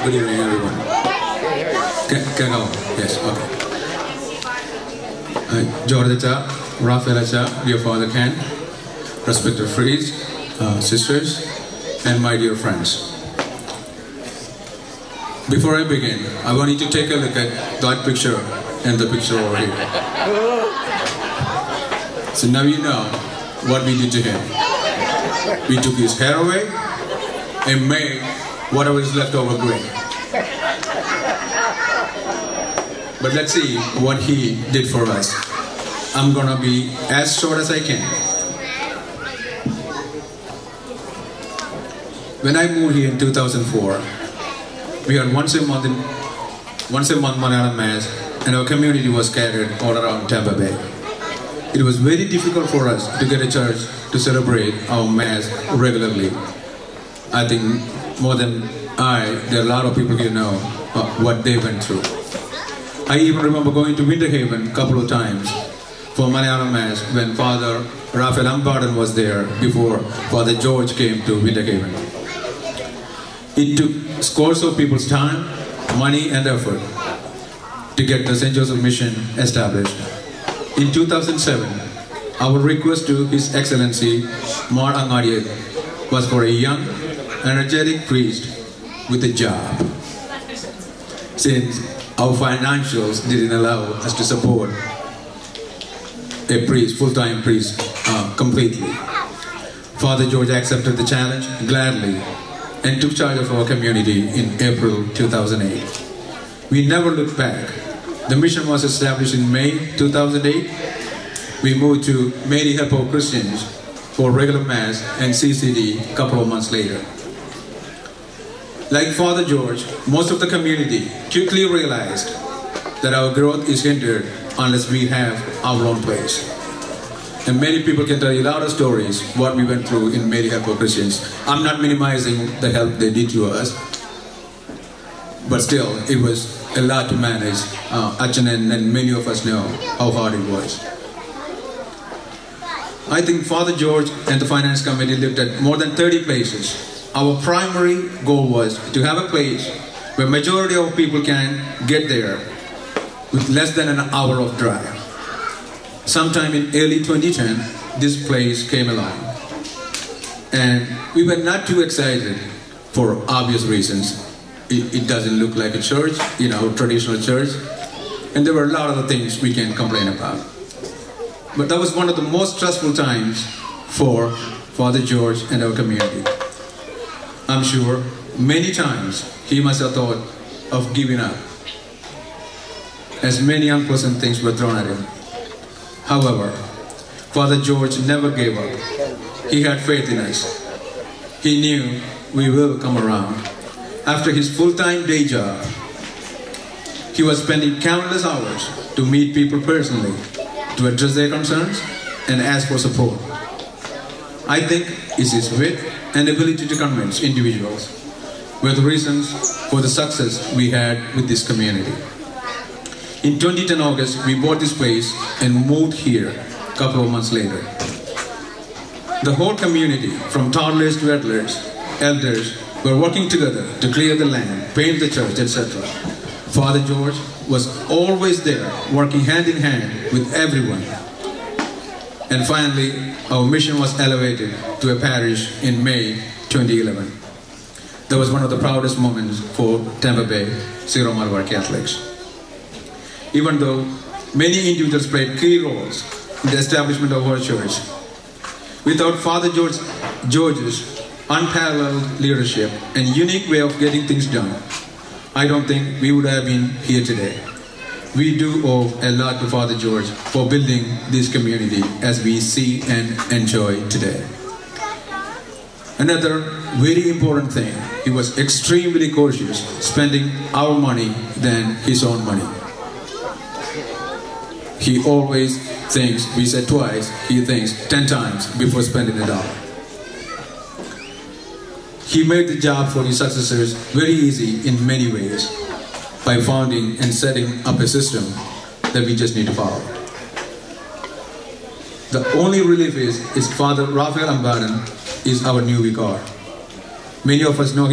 Good evening, everyone. Can go? Yes, okay. Jordacha, Rafaelacha, dear Father Ken, respected priests, sisters, and my dear friends. Before I begin, I want you to take a look at that picture and the picture over here. So now you know what we did to him. We took his hair away and made whatever is left over green. But let's see what he did for us. I'm gonna be as short as I can. When I moved here in 2004, we had once a month Malayalam Mass, and our community was scattered all around Tampa Bay. It was very difficult for us to get a church to celebrate our Mass regularly. I think more than there are a lot of people here know what they went through. I even remember going to Winter Haven a couple of times for Malayalam Mass when Father Raphael Ambadan was there before Father George came to Winter Haven. It took scores of people's time, money and effort to get the St. Joseph Mission established. In 2007, our request to His Excellency Mar Angadiya was for a young, energetic priest with a job. Since our financials didn't allow us to support a priest, full-time priest, completely, Father George accepted the challenge gladly and took charge of our community in April 2008. We never looked back. The mission was established in May 2008. We moved to Mary Heppo Christians for regular Mass and CCD a couple of months later. Like Father George, most of the community quickly realized that our growth is hindered unless we have our own place. And many people can tell you a lot of stories what we went through in Mary Heppo Christians. I'm not minimizing the help they did to us, but still, it was a lot to manage. Achanan and many of us know how hard it was. I think Father George and the finance committee looked at more than 30 places. Our primary goal was to have a place where majority of people can get there with less than an hour of drive. Sometime in early 2010, this place came along. And we were not too excited for obvious reasons. It doesn't look like a church, traditional church. And there were a lot of things we can complain about. But that was one of the most stressful times for Father George and our community. I'm sure many times he must have thought of giving up, as many unpleasant things were thrown at him. However, Father George never gave up. He had faith in us. He knew we will come around. After his full-time day job, he was spending countless hours to meet people personally, to address their concerns and ask for support. I think it's his wit and ability to convince individuals were the reasons for the success we had with this community. In 2010 August, we bought this place and moved here a couple of months later. The whole community, from toddlers to elders, were working together to clear the land, paint the church, etc. Father George was always there, working hand in hand with everyone. And finally, our mission was elevated to a parish in May 2011. That was one of the proudest moments for Tampa Bay Syro Malabar Catholics. Even though many individuals played key roles in the establishment of our church, without Father George's unparalleled leadership and unique way of getting things done, I don't think we would have been here today. We do owe a lot to Father George for building this community as we see and enjoy today. Another very important thing, he was extremely cautious, spending our money than his own money. He always thinks, we said twice, he thinks 10 times before spending $1. He made the job for his successors very easy in many ways by founding and setting up a system that we just need to follow. The only relief is Father Raphael Ambadan is our new vicar. Many of us know him